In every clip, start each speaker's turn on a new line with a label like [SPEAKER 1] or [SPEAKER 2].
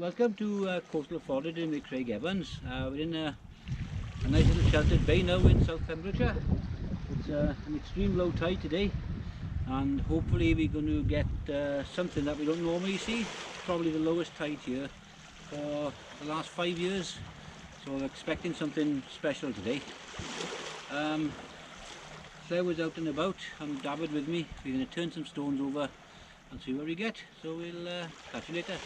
[SPEAKER 1] Welcome to coastal foraging with Craig Evans. We're in a nice little sheltered bay now in South Pembrokeshire. It's an extreme low tide today, and hopefully we're going to get something that we don't normally see. Probably the lowest tide here for the last 5 years, so we're expecting something special today. Claire was out and about and Dafydd with me. We're going to turn some stones over and see what we get, so we'll catch you later.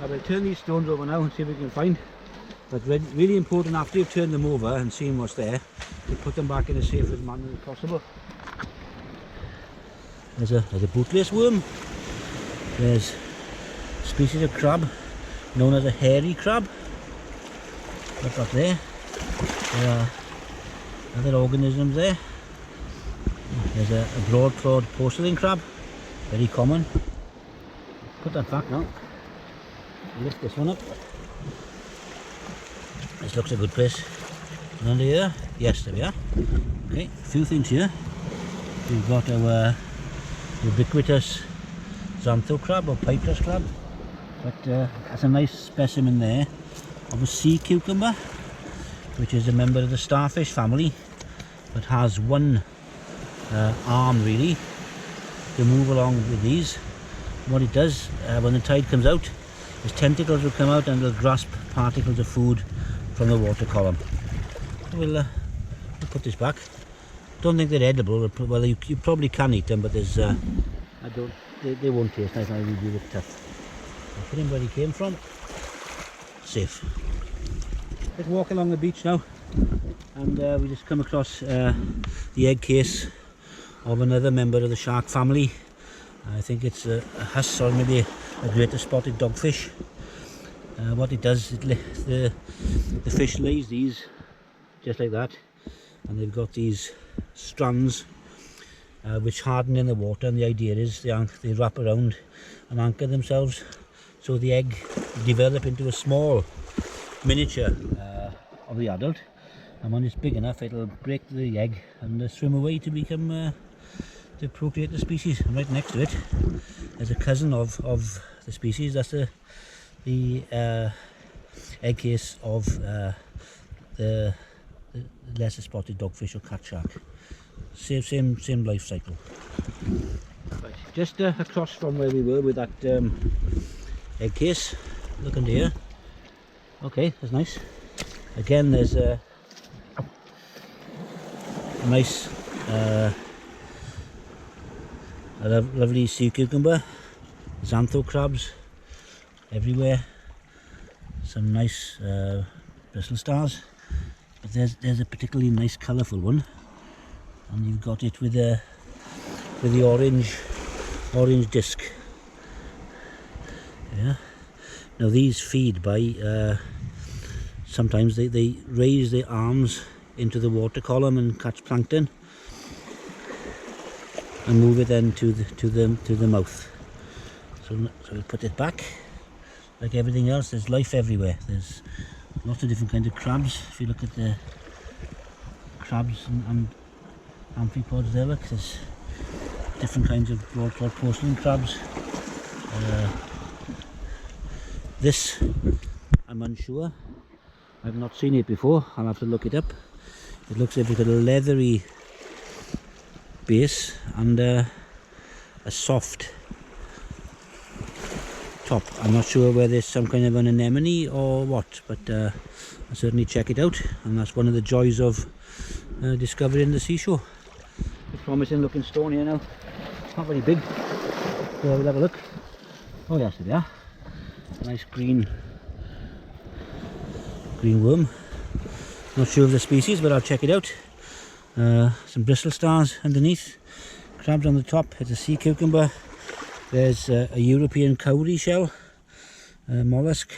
[SPEAKER 1] I will turn these stones over now and see if we can find, but really important after you've turned them over and seen what's there, to put them back in as safe manner as possible. There's a bootless worm. There's a species of crab known as a hairy crab. What's up there? There are other organisms there. There's a broad-clawed porcelain crab, very common. Put that back now. Lift this one up. This looks a good place. And under here, yes, there we are. Okay, a few things here. We've got our ubiquitous xantho crab or piperous crab, but that's a nice specimen there of a sea cucumber, which is a member of the starfish family, but has one arm really to move along with these. What it does when the tide comes out, his tentacles will come out and they'll grasp particles of food from the water column. We'll put this back. Don't think they're edible. Well, you probably can eat them, but there's they won't taste nice. I'll be a bit tough. I'll put him where he came from. Safe. Let's walk along the beach now, and we just come across the egg case of another member of the shark family. I think it's a huss, or maybe a greater spotted dogfish. What it does, the fish lays these just like that, and they've got these strands which harden in the water, and the idea is they wrap around and anchor themselves, so the egg develop into a small miniature of the adult, and when it's big enough it'll break the egg and swim away to become to procreate the species. And right next to it there's a cousin of the species. That's the egg case of the lesser spotted dogfish or cat shark. Same life cycle. Right, just across from where we were with that egg case, look under here. Okay, that's nice. Again, there's a nice a lovely sea cucumber, xantho crabs everywhere, some nice bristle stars, but there's a particularly nice colourful one, and you've got it with the orange disc. Yeah. Now these feed by sometimes they raise their arms into the water column and catch plankton, and move it then to the mouth. So we put it back. Like everything else, there's life everywhere. There's lots of different kinds of crabs. If you look at the crabs and amphipods there, look, there's different kinds of broad-clawed porcelain crabs. This, I'm unsure. I've not seen it before. I'll have to look it up. It looks as if it's got a leathery base and a soft top. I'm not sure whether it's some kind of an anemone or what, but I'll certainly check it out, and that's one of the joys of discovering the seashore. A promising looking stone here now. It's not very big, so we'll have a look. Oh yes, there we are. Nice green worm. Not sure of the species, but I'll check it out. Some bristle stars underneath, crabs on the top. It's a sea cucumber. There's a European cowrie shell mollusk,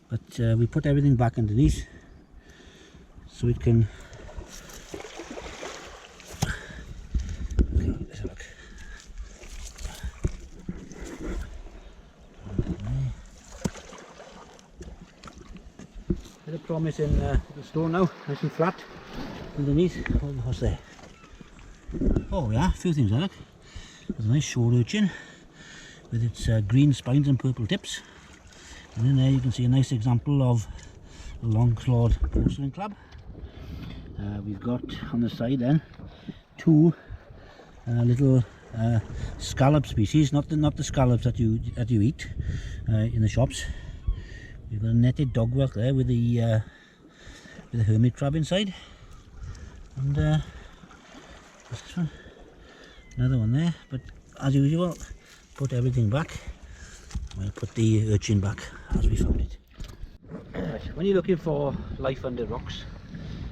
[SPEAKER 1] but we put everything back underneath so it can. Okay, let's have a look. There's a promising the stone now, nice and flat underneath. What's there? Oh yeah, a few things there, look. There's a nice shore urchin with its green spines and purple tips. And in there you can see a nice example of a long-clawed porcelain crab. We've got on the side then 2 little scallop species, not the scallops that you eat in the shops. We've got a netted dogwort there with the hermit crab inside, and this one, another one there. But as usual, put everything back. We'll put the urchin back as we found it. Right, when you're looking for life under rocks,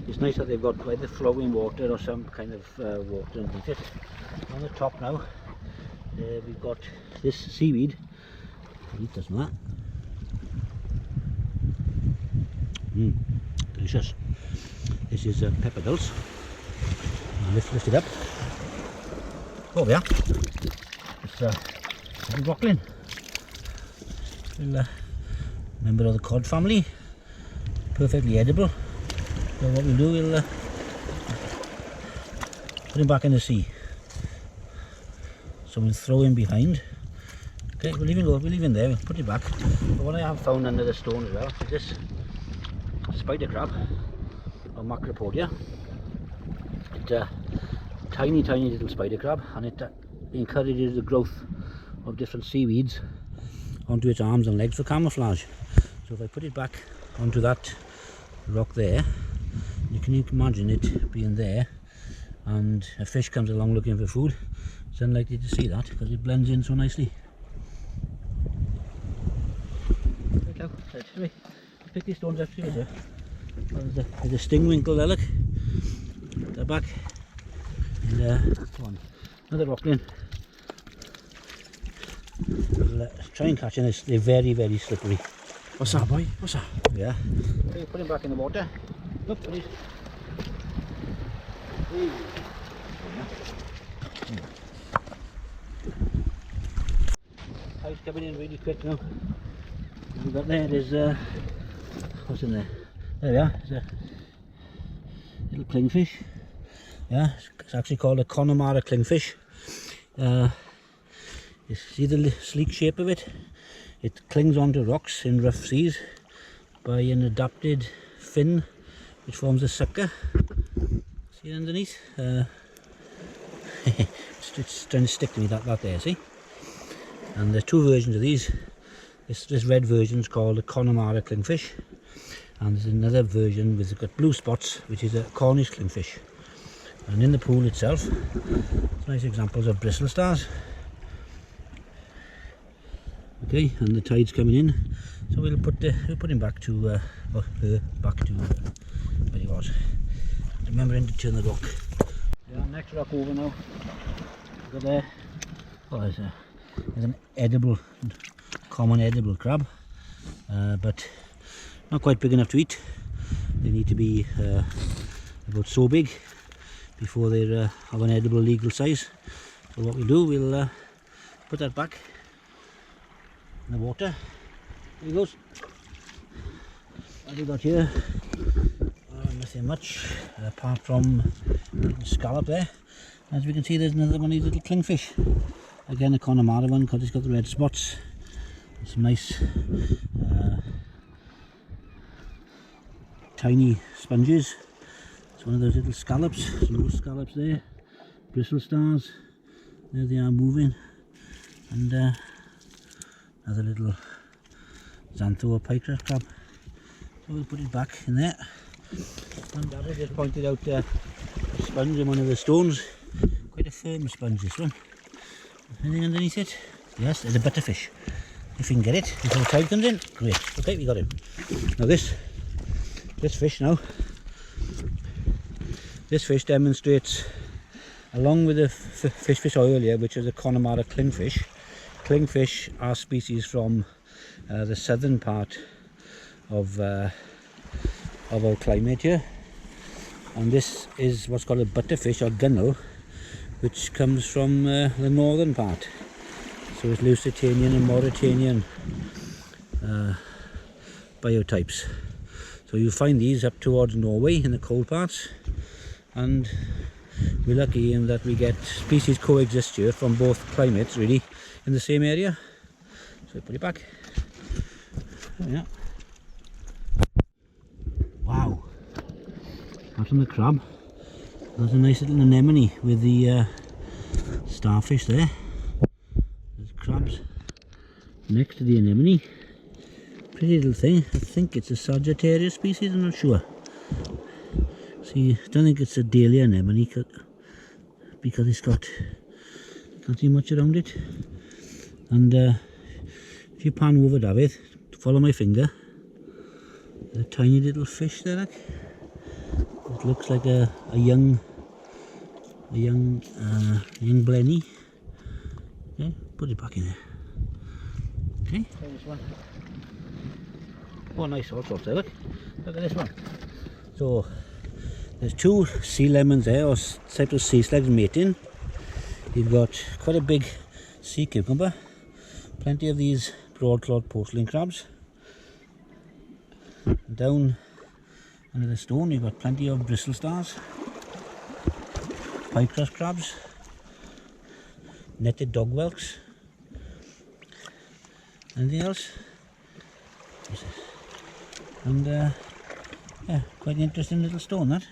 [SPEAKER 1] it's nice that they've got either flowing water or some kind of water underneath it. On the top now, we've got this seaweed. Eat this and that. Delicious. This is pepper dulse. Lift it up. Oh yeah, it's little broccoli. Member of the cod family. Perfectly edible. So what we'll do, we'll put him back in the sea. So we'll throw him behind. Okay, we'll leave him go. We'll leave him there. We'll put it back. But what I have found under the stone as well is this spider crab, or Migratory. It's a tiny little spider crab, and it encourages the growth of different seaweeds onto its arms and legs for camouflage. So if I put it back onto that rock there, you can imagine it being there, and a fish comes along looking for food. It's unlikely to see that because it blends in so nicely. Right, look, let's pick these stones up here. There's a sting winkle there, look. Put that back. And come on, another rockling. We'll try and catch them. They're very slippery.
[SPEAKER 2] What's that, boy? What's that?
[SPEAKER 1] Yeah. Okay, put him back in the water. Look, put it. Tide's coming in really quick now. We've got there's what's in there? There we are. There's a little clingfish. Yeah, it's actually called a Connemara clingfish. You see the sleek shape of it? It clings onto rocks in rough seas by an adapted fin which forms a sucker. See it underneath? It's trying to stick to me, that there, see? And there's 2 versions of these. This red version is called a Connemara clingfish, and there's another version with got blue spots, which is a Cornish clingfish. And in the pool itself, it's nice examples of bristle stars. Okay, and the tide's coming in, so we'll put him back to her back to where he was. Remembering to turn the rock. Yeah, next rock over now. Look at there. Oh, there's an edible, common edible crab, but not quite big enough to eat. They need to be about so big before they're of an edible legal size. So what we'll do, we'll put that back in the water. There he goes. What have we got here? Nothing much apart from a little scallop there. As we can see, there's another one of these little clingfish. Again, a Connemara one because it's got the red spots. Some nice tiny sponges. It's one of those little scallops. Some little scallops there. Bristle stars. There they are moving. And another little xantho or pike crab. So we'll put it back in there. And Dafydd just pointed out a sponge in one of the stones. Quite a firm sponge, this one. Anything underneath it? Yes, there's a butterfish. If we can get it before the tide comes in, great. Okay, we got him. Now this fish now, this fish demonstrates, along with the fish we saw earlier, which is a Connemara clingfish. Clingfish are species from the southern part of our climate here, and this is what's called a butterfish or gunnel, which comes from the northern part. So it's Lusitanian and Mauritanian biotypes. So you find these up towards Norway in the cold parts, and we're lucky in that we get species coexist here from both climates really in the same area. So put it back. Yeah. Wow. Out on the crab. There's a nice little anemone with the starfish there. There's crabs next to the anemone. Pretty little thing. I think it's a Sagittarius species, I'm not sure. See, I don't think it's a daily anemone because it's got, can't see much around it. And if you pan over, David, follow my finger, there's a tiny little fish there, like. It looks like a young blenny. Okay, put it back in there. Okay, try this one. Oh, nice, all sorts there, look. Look at this one. So, there's two sea lemons there, or type of sea slugs mating. You've got quite a big sea cucumber, plenty of these broad-clawed porcelain crabs. Down under the stone you've got plenty of bristle stars, pie crust crabs, netted dog whelks. Anything else? What's this? And yeah, quite an interesting little stone that.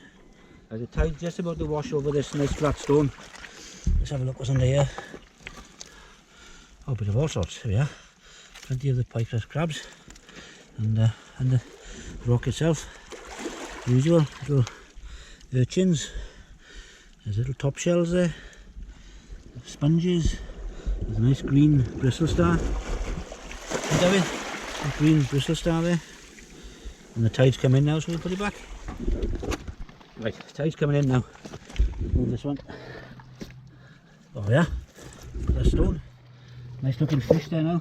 [SPEAKER 1] As the tide's just about to wash over this nice flat stone. Let's have a look what's under here. Oh, a bit of all sorts. Here we are. Plenty of the pie crust crabs, and the rock itself. Usual little urchins. There's little top shells there. Sponges. There's a nice green bristle star. Look at it. A green bristle star there. And the tide's come in now, so we'll put it back. Right, tide's coming in now. Move this one. Oh yeah. That stone. Nice looking fish there now.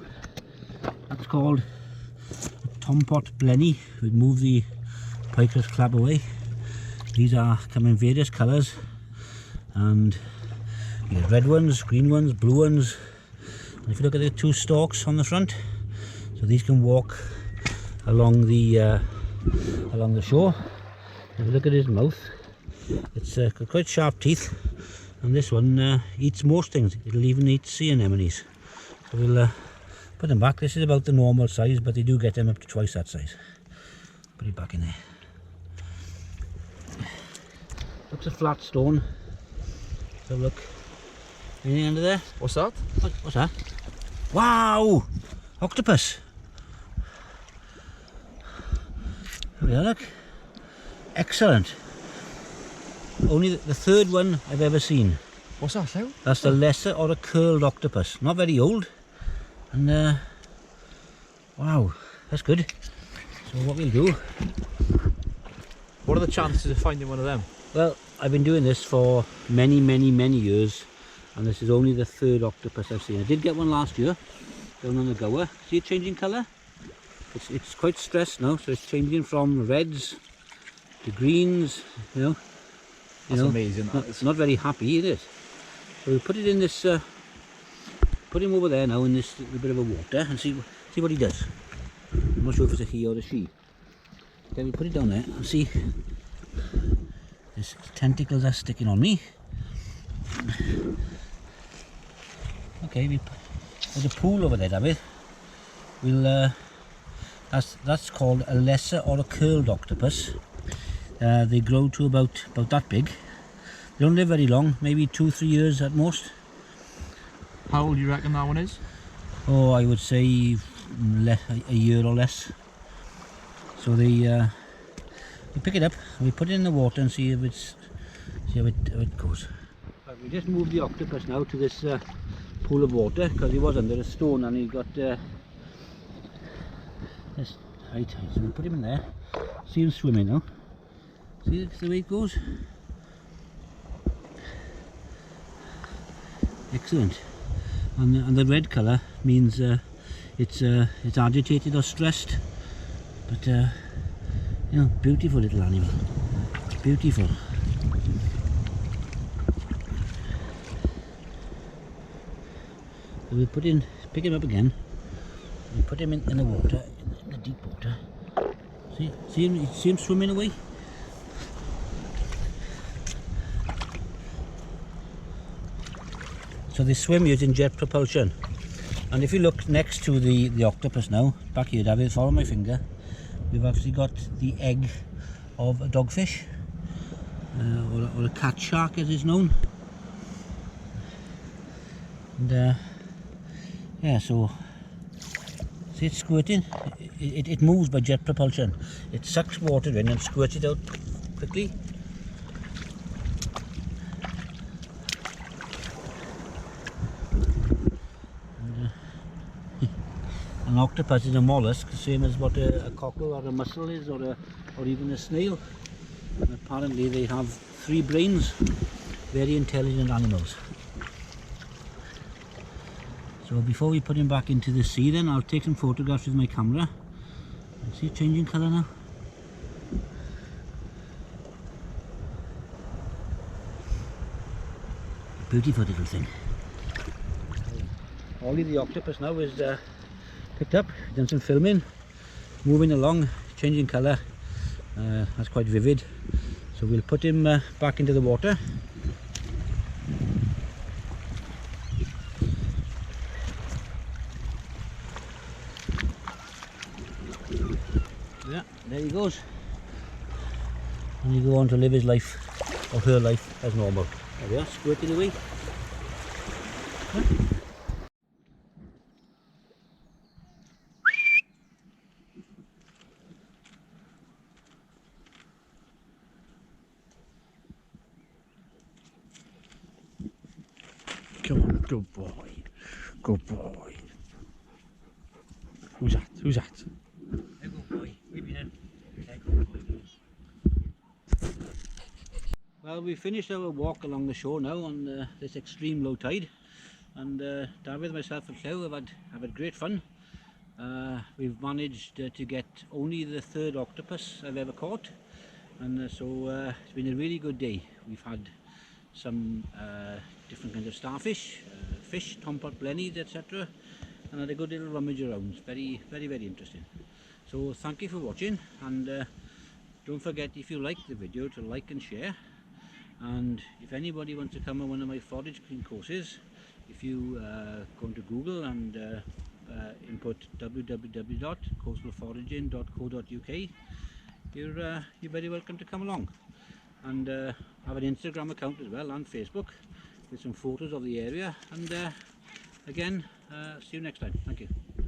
[SPEAKER 1] That's called a tompot blenny. We'll move the pie crust crab away. These come in various colours, and you get red ones, green ones, blue ones. And if you look at the two stalks on the front, so these can walk along the shore. If you look at his mouth, it's got quite sharp teeth, and this one eats most things. It'll even eat sea anemones. So we'll put them back. This is about the normal size, but they do get them up to twice that size. Put it back in there. Looks a flat stone. So look. Anything under there?
[SPEAKER 2] What's that?
[SPEAKER 1] What's that? Wow! Octopus! There we are, look. Excellent. Only the third one I've ever seen.
[SPEAKER 2] What's that, Lou?
[SPEAKER 1] That's the lesser or a curled octopus. Not very old. And wow, that's good. So what we'll do...
[SPEAKER 2] What are the chances of finding one of them?
[SPEAKER 1] Well, I've been doing this for many years, and this is only the third octopus I've seen. I did get one last year, down on the gower. See it changing colour? It's quite stressed now, so it's changing from reds to greens, you know.
[SPEAKER 2] That's amazing.
[SPEAKER 1] It's not very happy, is it? So we'll put it in this, put him over there now in this little bit of a water and see what he does. I'm not sure if it's a he or a she. Okay, we put it down there and see. His tentacles are sticking on me. Okay, there's a pool over there, David. We'll that's called a lesser or a curled octopus. They grow to about that big. They don't live very long, maybe 2-3 years at most.
[SPEAKER 2] How old do you reckon that one is?
[SPEAKER 1] Oh, I would say a year or less. So we pick it up, we put it in the water and see how it goes. Right, we just moved the octopus now to this pool of water because he was under a stone and he got this height. So we put him in there. See him swimming now. See the way it goes. Excellent. And the red colour means it's agitated or stressed. But you know, beautiful little animal. Beautiful. So we pick him up again. We put him in the water, in the deep water. See him swimming away. So they swim using jet propulsion. And if you look next to the octopus now, back here, Dafydd, follow my finger, we've actually got the egg of a dogfish, or a cat shark as is known. And yeah, so see it's squirting. It moves by jet propulsion. It sucks water in and squirts it out quickly. An octopus is a mollusk, same as what a cockle or a mussel is, or even a snail. And apparently they have 3 brains, very intelligent animals. So before we put him back into the sea then, I'll take some photographs with my camera. See it changing colour now? Beautiful little thing. Ollie the octopus now is picked up, done some filming, moving along, changing colour. That's quite vivid. So we'll put him back into the water. Yeah, there he goes. And he go on to live his life, or her life, as normal. There we are, squirting away. Huh?
[SPEAKER 2] Come on, good boy. Good boy. Who's that? Who's that?
[SPEAKER 1] There go boy. Maybe then. There go boy. Well, we finished our walk along the shore now on this extreme low tide, and Dafydd, myself and Cleo have had great fun. We've managed to get only the 3rd octopus I've ever caught, and so it's been a really good day. We've had some different kinds of starfish, fish, tompat, blennies, etc., and had a good little rummage around. Very interesting. So thank you for watching, and don't forget, if you like the video, to like and share. And if anybody wants to come on one of my foraging courses, if you go into Google and input www.coastalforaging.co.uk, you're very welcome to come along. And I have an Instagram account as well, and Facebook, with some photos of the area. And again, see you next time. Thank you.